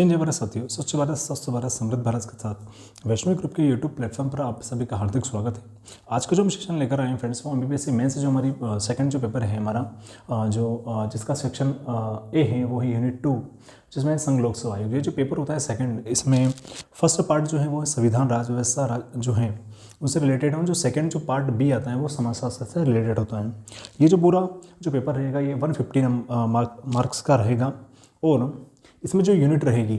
जय जय भारत साथियों, स्वच्छ भारत स्वस्थ भारत समृद्ध भारत के साथ वैष्णवी ग्रुप के यूट्यूब प्लेटफॉर्म पर आप सभी का हार्दिक स्वागत है। आज का जो हम सेशन लेकर आए हैं फ्रेंड्स, वो एमबीबीएस मेंस जो हमारी सेकंड जो पेपर है हमारा जिसका सेक्शन ए है वो है यूनिट 2, जिसमें संघ लोक सेवा आयोग। ये जो पेपर होता है सेकंड, इसमें फर्स्ट पार्ट जो है वो संविधान राज्य व्यवस्था जो है उससे रिलेटेड है। जो सेकंड जो पार्ट बी आता है वो समाजशास्त्र से रिलेटेड होता है। ये जो पूरा जो पेपर रहेगा ये 150 मार्क्स का रहेगा और इसमें जो यूनिट रहेगी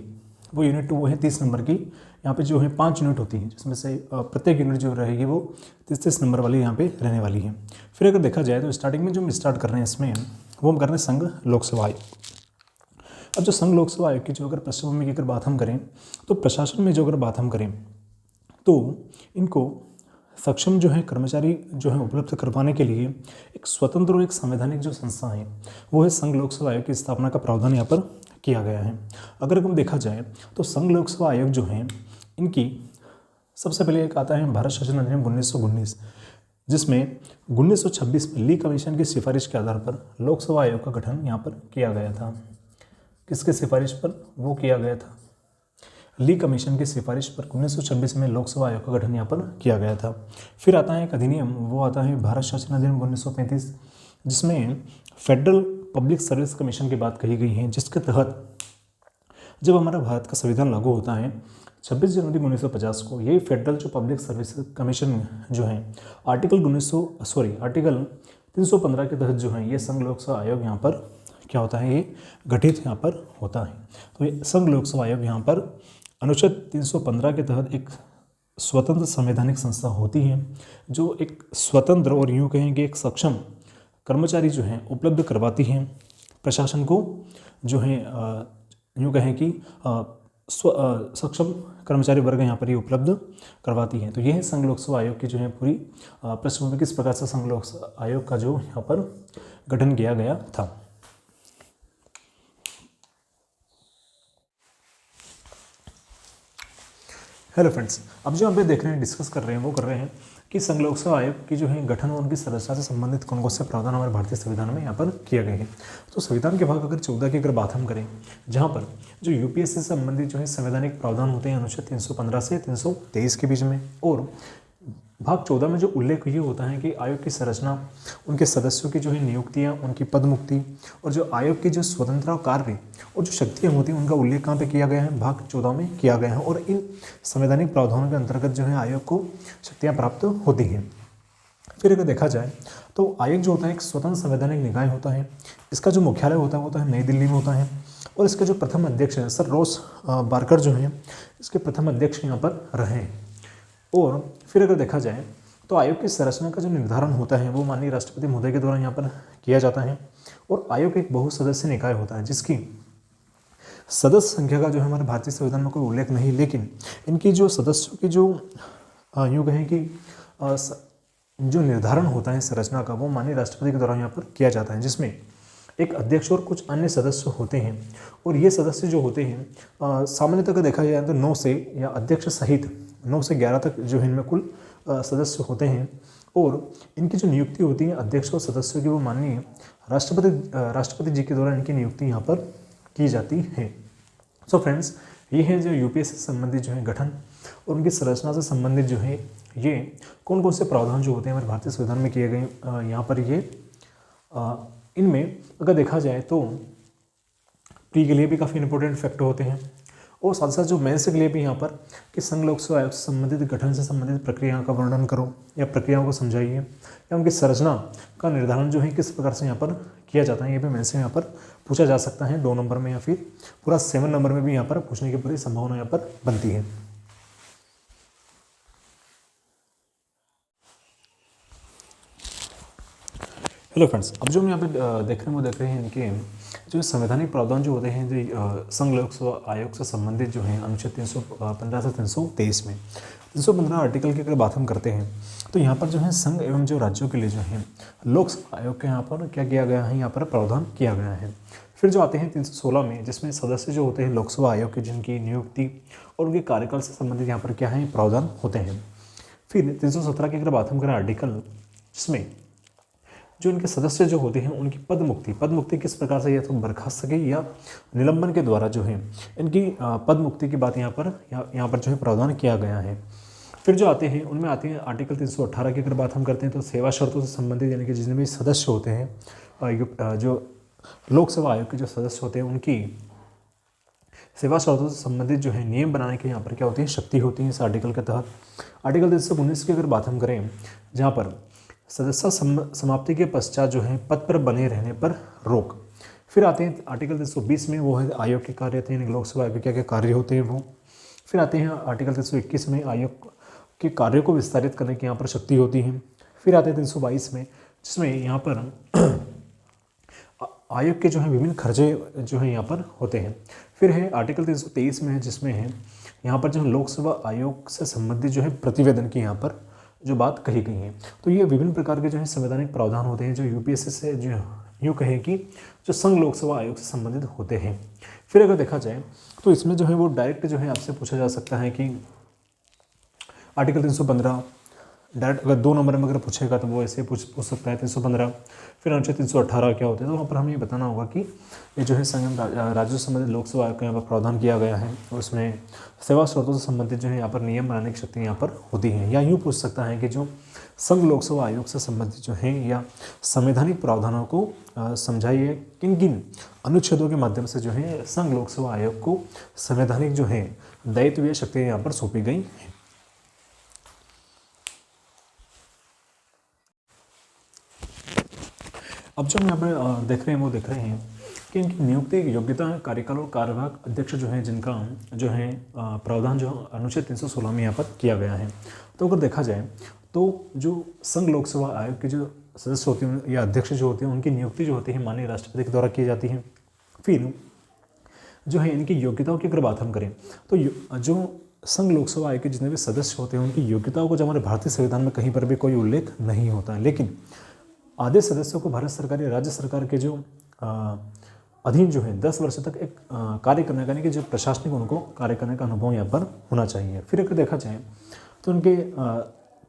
वो यूनिट 2 वो है 30 नंबर की। यहाँ पे जो है 5 यूनिट होती हैं, जिसमें से प्रत्येक यूनिट जो रहेगी वो 30 नंबर वाली यहाँ पे रहने वाली है। फिर अगर देखा जाए तो स्टार्टिंग में जो हम स्टार्ट कर रहे हैं इसमें वो हम कर रहे हैं संघ लोक सेवा आयोग। अब जो संघ लोक सेवा आयोग की जो अगर पृष्ठभूमि की अगर बात हम करें तो प्रशासन में जो अगर बात हम करें तो इनको सक्षम जो है कर्मचारी जो है उपलब्ध करवाने के लिए एक स्वतंत्र और एक संवैधानिक जो संस्था है वो है संघ लोक सेवा आयोग की स्थापना का प्रावधान यहाँ पर किया गया है। अगर हम देखा जाए तो संघ लोक सेवा आयोग जो है इनकी सबसे पहले एक आता है भारत शासन अधिनियम 1919, जिसमें 1926 में ली कमीशन की सिफारिश के आधार पर लोक सेवा आयोग का गठन यहाँ पर किया गया था। किसके सिफारिश पर वो किया गया था? ली कमीशन की सिफारिश पर 1926 में लोक सेवा आयोग का गठन यहाँ पर किया गया था। फिर आता है एक अधिनियम, वो आता है भारत शासन अधिनियम 1935, जिसमें फेडरल पब्लिक सर्विस कमीशन की बात कही गई है, जिसके तहत जब हमारा भारत का संविधान लागू होता है 26 जनवरी 1950 को, ये फेडरल जो पब्लिक सर्विस कमीशन जो है आर्टिकल 315 के तहत जो है ये संघ लोक सेवा आयोग यहाँ पर क्या होता है, ये गठित यहाँ पर होता है। तो ये संघ लोक सेवा आयोग यहाँ पर अनुच्छेद 315 के तहत एक स्वतंत्र संवैधानिक संस्था होती है, जो एक स्वतंत्र और यूँ कहेंगे एक सक्षम कर्मचारी जो हैं उपलब्ध करवाती हैं प्रशासन को, जो है यूँ कहें कि सक्षम कर्मचारी वर्ग यहाँ पर ये उपलब्ध करवाती हैं। तो यह है संघ लोक सेवा आयोग की जो है पूरी पृष्ठभूमि, किस प्रकार से संघ लोक सेवा आयोग का जो यहाँ पर गठन किया गया था। हेलो फ्रेंड्स, अब जो हम पे देख रहे हैं, डिस्कस कर रहे हैं, वो कर रहे हैं कि संघ लोक सेवा आयोग की जो है गठन और उनकी संरचना से संबंधित कौन कौन से प्रावधान हमारे भारतीय संविधान में यहाँ पर किए गए हैं। तो संविधान के भाग अगर 14 की अगर बात हम करें, जहाँ पर जो यूपीएससी से संबंधित जो है संवैधानिक प्रावधान होते हैं अनुच्छेद 315 से 323 के बीच में, और भाग 14 में जो उल्लेख ये होता है कि आयोग की संरचना, उनके सदस्यों की जो है नियुक्तियाँ, उनकी पदमुक्ति और जो आयोग की जो स्वतंत्रता कार्य और जो शक्तियाँ होती हैं उनका उल्लेख कहाँ पे किया गया है? भाग 14 में किया गया है। और इन संवैधानिक प्रावधानों के अंतर्गत जो है आयोग को शक्तियाँ प्राप्त होती हैं। फिर अगर देखा जाए तो आयोग जो होता है एक स्वतंत्र संवैधानिक निकाय होता है। इसका जो मुख्यालय होता है नई दिल्ली में होता है, और इसके जो प्रथम अध्यक्ष हैं सर रोस बार्कर जो हैं इसके प्रथम अध्यक्ष यहाँ पर रहे। और फिर अगर देखा जाए तो आयोग की संरचना का जो निर्धारण होता है वो माननीय राष्ट्रपति महोदय के द्वारा यहाँ पर किया जाता है। और आयोग एक बहुसदस्य निकाय होता है, जिसकी सदस्य संख्या का जो है हमारे भारतीय संविधान में कोई उल्लेख नहीं, लेकिन इनकी जो सदस्यों की जो यूँ कहें कि जो निर्धारण होता है संरचना का वो माननीय राष्ट्रपति के द्वारा यहाँ पर किया जाता है, जिसमें एक अध्यक्ष और कुछ अन्य सदस्य होते हैं। और ये सदस्य जो होते हैं सामान्यतः अगर देखा जाए तो 9 से या अध्यक्ष सहित 9 से 11 तक जो है इनमें कुल सदस्य होते हैं। और इनकी जो नियुक्ति होती है अध्यक्ष और सदस्यों की वो माननीय राष्ट्रपति जी के द्वारा इनकी नियुक्ति यहाँ पर की जाती है। सो फ्रेंड्स, ये है जो यूपीएससी से संबंधित जो है गठन और उनकी संरचना से संबंधित जो है ये कौन कौन से प्रावधान जो होते हैं हमारे भारतीय संविधान में किए गए यहाँ पर। ये इनमें अगर देखा जाए तो प्री के लिए भी काफ़ी इंपॉर्टेंट फैक्टर होते हैं, और साथ साथ जो मेंस के लिए भी यहाँ पर कि संघ लोक सेवा आयोग से संबंधित गठन से संबंधित प्रक्रियाओं का वर्णन करो या प्रक्रियाओं को समझाइए, या उनकी संरचना का निर्धारण जो है किस प्रकार से यहाँ पर किया जाता है, ये भी मेंस से यहाँ पर पूछा जा सकता है 2 नंबर में, या फिर पूरा 7 नंबर में भी यहाँ पर पूछने की पूरी संभावना यहाँ पर बनती है। हेलो फ्रेंड्स, अब जो हम यहाँ पे देख रहे हैं इनके जो संवैधानिक प्रावधान जो होते हैं जो संघ लोक सेवा आयोग से संबंधित जो है अनुच्छेद 315 से 323 में 315 आर्टिकल की अगर बात हम करते हैं तो यहाँ पर जो है संघ एवं जो राज्यों के लिए जो है लोक सेवा आयोग के यहाँ पर क्या किया गया है, यहाँ पर प्रावधान किया गया है। फिर जो आते हैं 316 में, जिसमें सदस्य जो होते हैं लोक सेवा आयोग के जिनकी नियुक्ति और उनके कार्यकाल से संबंधित यहाँ पर क्या है प्रावधान होते हैं। फिर 317 की अगर बात हम करें आर्टिकल, जिसमें जो इनके सदस्य जो होते हैं उनकी पद मुक्ति किस प्रकार से, या तो बर्खास्तगी या निलंबन के द्वारा जो है इनकी पद मुक्ति की बात यहाँ पर जो है प्रावधान किया गया है। फिर जो आते हैं उनमें आते हैं आर्टिकल 318 की अगर बात हम करते हैं तो सेवा शर्तों से संबंधित, यानी कि जितने भी सदस्य होते हैं जो लोकसेवा आयोग के जो सदस्य होते हैं उनकी सेवा शर्तों से संबंधित जो है नियम बनाने की यहाँ पर क्या होती है, शक्ति होती है इस आर्टिकल के तहत। आर्टिकल 319 की अगर बात हम करें, जहाँ पर सदस्यता समाप्ति के पश्चात जो है पद पर बने रहने पर रोक। फिर आते हैं आर्टिकल 320 में, वो है आयोग के कार्य थे, लोकसेवा आयोग के क्या क्या कार्य होते हैं वो। फिर आते हैं आर्टिकल 321 में आयोग के कार्यों को विस्तारित करने की यहाँ पर शक्ति होती है। फिर आते हैं 322 में, जिसमें यहाँ पर आयोग के जो है विभिन्न खर्चे जो है यहाँ पर होते हैं। फिर है आर्टिकल 323 में है, जिसमें है यहाँ पर जो लोकसेवा आयोग से संबंधित जो है प्रतिवेदन की यहाँ पर जो बात कही गई है। तो ये विभिन्न प्रकार के जो है संवैधानिक प्रावधान होते हैं जो यूपीएससी से जो यूँ कहे कि जो संघ लोकसेवा आयोग से संबंधित होते हैं। फिर अगर देखा जाए तो इसमें जो है वो डायरेक्ट जो है आपसे पूछा जा सकता है कि आर्टिकल 315 डायरेक्ट अगर 2 नंबर में अगर पूछेगा तो वो ऐसे पूछ सकता है 315। फिर अनुच्छेद 318 क्या होता है, तो वहाँ पर हमें ये बताना होगा कि ये जो है संघ राज्यों से संबंधित लोकसेवा आयोग का यहाँ पर प्रावधान किया गया है और उसमें सेवा स्रोतों से संबंधित जो है यहाँ पर नियम बनाने की शक्ति यहाँ पर होती है। या यूँ पूछ सकता है कि जो संघ लोकसेवा आयोग से संबंधित जो है या संवैधानिक प्रावधानों को समझाइए, किन किन अनुच्छेदों के माध्यम से जो है संघ लोकसेवा आयोग को संवैधानिक जो है दायित्व या शक्तियाँ यहाँ पर सौंपी गई हैं। अब जो हम यहाँ पर देख रहे हैं वो देख रहे हैं कि इनकी नियुक्ति योग्यता कार्यकाल और कार्यवाहक अध्यक्ष जो है जिनका जो है प्रावधान जो अनुच्छेद 316 में यहाँ पर किया गया है। तो अगर देखा जाए तो जो संघ लोकसेवा आयोग के जो सदस्य होते हैं या अध्यक्ष जो होते हैं उनकी नियुक्ति जो होती है माननीय राष्ट्रपति के द्वारा की जाती है। फिर जो है इनकी योग्यताओं की अगर बात हम करें तो जो संघ लोकसेवा आयोग के जितने भी सदस्य होते हैं उनकी योग्यताओं को जो हमारे भारतीय संविधान में कहीं पर भी कोई उल्लेख नहीं होता है, लेकिन आधे सदस्यों को भारत सरकार या राज्य सरकार के जो अधीन जो है 10 वर्ष तक एक कार्य करने का, यानी कि जो प्रशासनिक उनको कार्य करने का अनुभव यहाँ पर होना चाहिए। फिर अगर देखा जाए तो उनके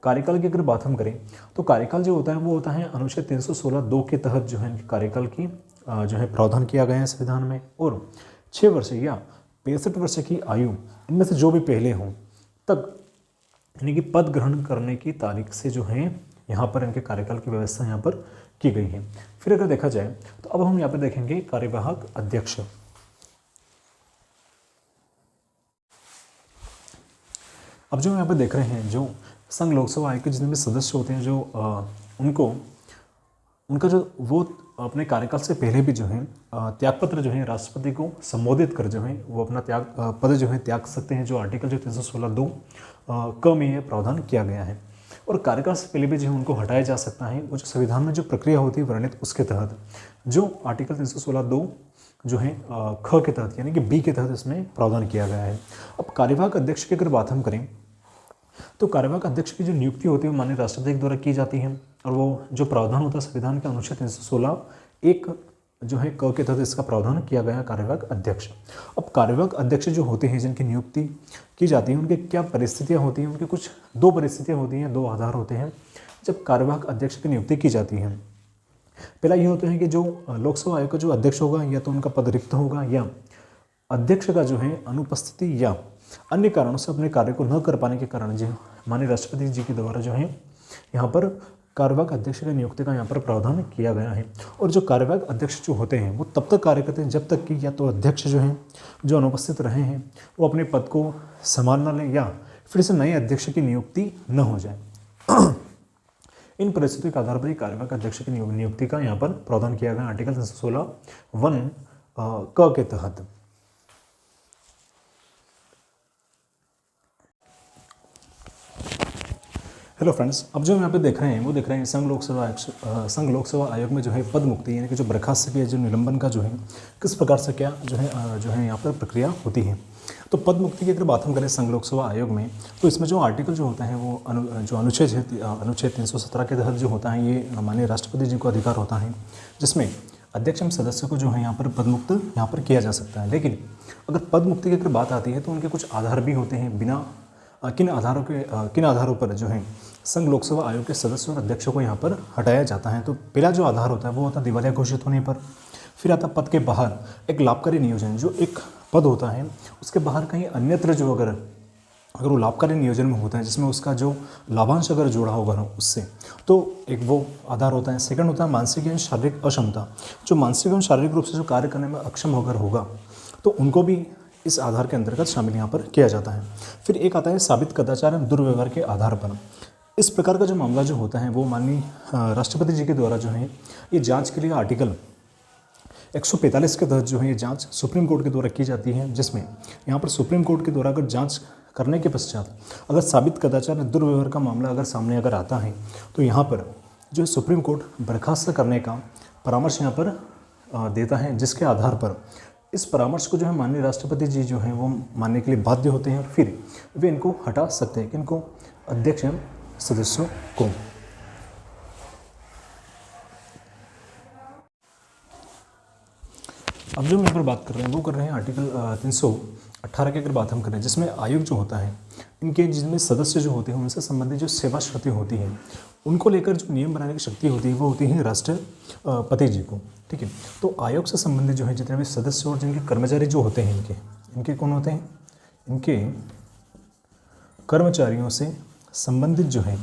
कार्यकाल की अगर बात हम करें तो कार्यकाल जो होता है वो होता है अनुच्छेद 316(2) के तहत जो है इनके कार्यकाल की जो है प्रावधान किया गया है संविधान में। और 6 वर्ष या 65 वर्ष की आयु इनमें से जो भी पहले हों तक, यानी कि पद ग्रहण करने की तारीख से जो है यहाँ पर इनके कार्यकाल की व्यवस्था यहाँ पर की गई है। फिर अगर देखा जाए तो अब हम यहाँ पर देखेंगे कार्यवाहक अध्यक्ष। अब जो यहाँ पर देख रहे हैं जो संघ लोकसेवा आयोग के जितने भी सदस्य होते हैं जो उनका जो वो अपने कार्यकाल से पहले भी जो है त्यागपत्र जो है राष्ट्रपति को संबोधित कर जो है वो अपना पद जो है त्याग सकते हैं, जो आर्टिकल जो 316(2) क में यह प्रावधान किया गया है। और कार्यकाल से पहले भी जो है उनको हटाया जा सकता है, वो जो संविधान में जो प्रक्रिया होती है वर्णित उसके तहत, जो आर्टिकल 316(2) जो है ख के तहत यानी कि बी के तहत इसमें प्रावधान किया गया है। अब कार्यवाहक अध्यक्ष की अगर बात हम करें तो कार्यवाहक अध्यक्ष की जो नियुक्ति होती है वो माननीय राष्ट्रपति के द्वारा की जाती है और वो जो प्रावधान होता है संविधान के अनुच्छेद 316(1) जो है क के तहत इसका प्रावधान किया गया है कार्यवाहक अध्यक्ष। अब कार्यवाहक अध्यक्ष जो होते हैं जिनकी नियुक्ति की जाती है उनके क्या परिस्थितियां होती हैं, उनकी कुछ 2 परिस्थितियां होती हैं, 2 आधार होते हैं जब कार्यवाहक अध्यक्ष की नियुक्ति की जाती है। पहला ये होता है कि जो लोकसेवा आयोग का जो अध्यक्ष होगा या तो उनका पद रिक्त होगा या अध्यक्ष का जो है अनुपस्थिति या अन्य कारणों से अपने कार्य को न कर पाने के कारण जो माननीय राष्ट्रपति जी के द्वारा जो है यहाँ पर कार्यवाहक अध्यक्ष की नियुक्ति का यहाँ पर प्रावधान किया गया है। और जो कार्यवाहक अध्यक्ष जो होते हैं वो तब तक कार्य करते हैं जब तक कि या तो अध्यक्ष जो हैं जो अनुपस्थित रहे हैं वो अपने पद को संभाल न लें या फिर से नए अध्यक्ष की नियुक्ति न हो जाए। इन परिस्थितियों के आधार पर ही कार्यवाहक अध्यक्ष की नियुक्ति का यहाँ पर प्रावधान किया गया आर्टिकल 316(1) क के तहत। हेलो फ्रेंड्स, अब जो हम यहाँ पे देख रहे हैं वो देख रहे हैं संघ लोकसेवा आयोग में जो है पद मुक्ति यानी कि जो बर्खास्तगी या जो निलंबन का जो है किस प्रकार से क्या जो है यहाँ पर प्रक्रिया होती है। तो पद मुक्ति की अगर बात हम करें संघ लोकसेवा आयोग में तो इसमें जो आर्टिकल जो होता है वो जो अनुच्छेद है अनुच्छेद 317 के तहत जो होता है ये माननीय राष्ट्रपति जी को अधिकार होता है जिसमें अध्यक्ष एवं सदस्य को जो है यहाँ पर पदमुक्त यहाँ पर किया जा सकता है। लेकिन अगर पद मुक्ति की अगर बात आती है तो उनके कुछ आधार भी होते हैं, बिना किन आधारों पर जो है संघ लोकसेवा आयोग के सदस्यों और अध्यक्षों को यहाँ पर हटाया जाता है। तो पहला जो आधार होता है वो होता है दिवालिया घोषित होने पर। फिर आता पद के बाहर एक लाभकारी नियोजन, जो एक पद होता है उसके बाहर कहीं अन्यत्र जो अगर वो लाभकारी नियोजन में होता है जिसमें उसका जो लाभांश अगर जोड़ा होगा ना उससे, तो एक वो आधार होता है। सेकंड होता है मानसिक एवं शारीरिक अक्षमता, जो मानसिक एवं शारीरिक रूप से जो कार्य करने में अक्षम अगर होगा तो उनको भी इस आधार के अंतर्गत शामिल यहाँ पर किया जाता है। फिर एक आता है साबित कदाचार एवं दुर्व्यवहार के आधार पर। इस प्रकार का जो मामला जो होता है वो माननीय राष्ट्रपति जी के द्वारा जो है ये जाँच के लिए आर्टिकल 145 के तहत जो है ये जांच सुप्रीम कोर्ट के द्वारा की जाती है, जिसमें यहाँ पर सुप्रीम कोर्ट के द्वारा अगर जांच करने के पश्चात अगर साबित कदाचार दुर्व्यवहार का मामला अगर सामने अगर आता है तो यहाँ पर जो सुप्रीम कोर्ट बर्खास्त करने का परामर्श यहाँ पर देता है, जिसके आधार पर इस परामर्श को जो है माननीय राष्ट्रपति जी जो हैं वो मानने के लिए बाध्य होते हैं। फिर वे इनको हटा सकते हैं, किनको, अध्यक्ष एवं सदस्यों को। अब जो हम यहाँ पर बात कर रहे हैं वो कर रहे हैं आर्टिकल 318 की अगर बात हम करें, जिसमें आयोग जो होता है इनके जिनमें सदस्य जो होते हैं उनसे संबंधित जो सेवा शर्तें होती हैं उनको लेकर जो नियम बनाने की शक्ति होती है वो होती है राष्ट्रपति जी को। ठीक है, तो आयोग से संबंधित जो है जितने भी सदस्य और जिनके कर्मचारी जो होते हैं इनके कौन होते हैं, इनके कर्मचारियों से संबंधित जो है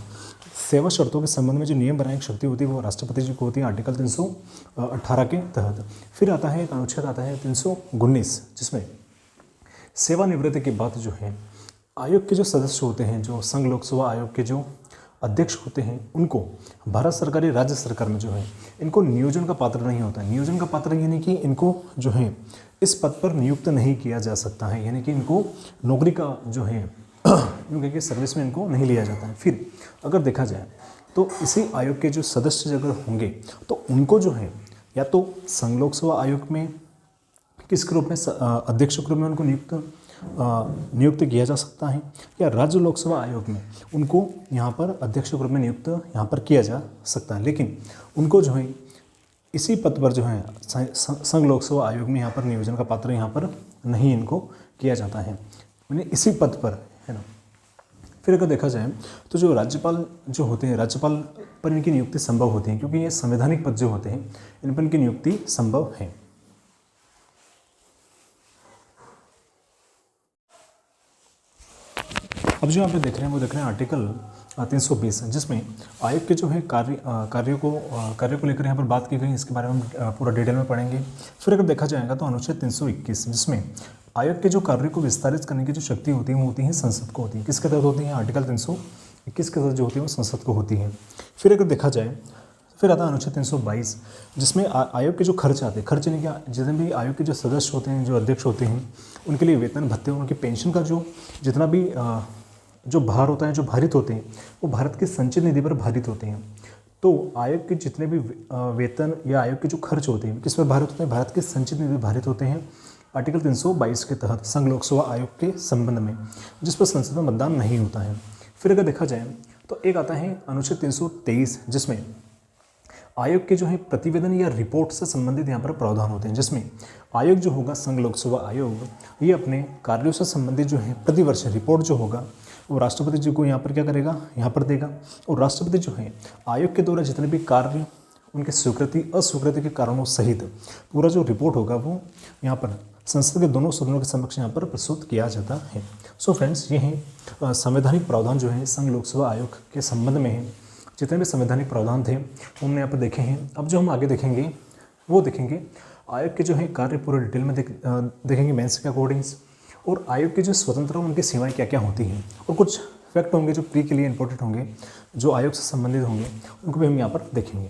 सेवा शर्तों के संबंध में जो नियम बनाने की शक्ति होती है वो राष्ट्रपति जी को होती है आर्टिकल 318 के तहत। फिर आता है एक अनुच्छेद आता है 319, जिसमें सेवानिवृत्ति के बाद जो है आयोग के जो सदस्य होते हैं, जो संघ लोकसेवा आयोग के जो अध्यक्ष होते हैं, उनको भारत सरकार या राज्य सरकार में जो है इनको नियोजन का पात्र नहीं होता है। नियोजन का पात्र यानी कि इनको जो है इस पद पर नियुक्त नहीं किया जा सकता है, यानी कि इनको नौकरी का जो है क्योंकि सर्विस में इनको नहीं लिया जाता है। फिर अगर देखा जाए तो इसी आयोग के जो सदस्य अगर होंगे तो उनको जो है या तो संघ लोकसेवा आयोग में किस रूप में अध्यक्ष के रूप में उनको नियुक्त किया जा सकता है, या राज्य लोकसेवा आयोग में उनको यहाँ पर अध्यक्ष के रूप में नियुक्त यहाँ पर किया जा सकता है। लेकिन उनको जो है इसी पद पर जो है संघ लोकसेवा आयोग में यहाँ पर नियोजन का पात्र यहाँ पर नहीं इनको किया जाता है, यानी इसी पद पर, है ना। फिर अगर देखा जाए तो जो राज्यपाल जो होते हैं, राज्यपाल पर इनकी नियुक्ति संभव होती है, क्योंकि ये संवैधानिक पद जो होते हैं इन पर इनकी नियुक्ति संभव है। अब जो यहाँ पे देख रहे हैं वो देख रहे हैं आर्टिकल 320, जिसमें आयोग के जो है कार्य को लेकर यहाँ पर बात की गई। इसके बारे में हम पूरा डिटेल में पढ़ेंगे। फिर अगर देखा जाएगा तो अनुच्छेद 321, जिसमें आयोग के जो कार्य को विस्तारित करने की जो शक्ति होती है वो होती है संसद को होती है। किसके तहत होती है, आर्टिकल 321 के तहत जो होती है वो संसद को होती है। फिर अगर देखा जाए फिर आता है अनुच्छेद 322, जिसमें आयोग के जो खर्च आते हैं, खर्च यानी क्या, जितने भी आयोग के जो सदस्य होते हैं, जो अध्यक्ष होते हैं, उनके लिए वेतन भत्ते, उनकी पेंशन का जो जितना भी जो भार होता है, जो भारित होते हैं, वो भारत की संचित निधि पर भारित होते हैं। तो आयोग के जितने भी वेतन या आयोग के जो खर्च होते हैं किस पर भारित होते हैं, भारत के संचित निधि भारित होते हैं आर्टिकल 322 के तहत संघ लोकसेवा आयोग के संबंध में, जिस पर संसद में मतदान नहीं होता है। फिर अगर देखा जाए तो एक आता है अनुच्छेद 323, जिसमें आयोग के जो है प्रतिवेदन या रिपोर्ट से संबंधित यहाँ पर प्रावधान होते हैं, जिसमें आयोग जो होगा संघ लोकसेवा आयोग ये अपने कार्यों से संबंधित जो है प्रतिवर्ष रिपोर्ट जो होगा वो राष्ट्रपति जी को यहाँ पर क्या करेगा, यहाँ पर देगा। और राष्ट्रपति जो है आयोग के द्वारा जितने भी कार्य उनके स्वीकृति अस्वीकृति के कारणों सहित पूरा जो रिपोर्ट होगा वो यहाँ पर संसद के दोनों सदनों के समक्ष यहाँ पर प्रस्तुत किया जाता है। सो फ्रेंड्स, ये हैं संवैधानिक प्रावधान जो है संघ लोकसेवा आयोग के संबंध में है। जितने भी संवैधानिक प्रावधान थे हमने यहाँ पर देखे हैं। अब जो हम आगे देखेंगे वो देखेंगे आयोग के जो है कार्य पूरे डिटेल में देखेंगे मेंस के अकॉर्डिंग्स, और आयोग की जो स्वतंत्रता उनकी सीमाएं क्या क्या होती हैं, और कुछ फैक्ट होंगे जो प्री के लिए इंपॉर्टेंट होंगे, जो आयोग से संबंधित होंगे, उनको भी हम यहाँ पर देखेंगे।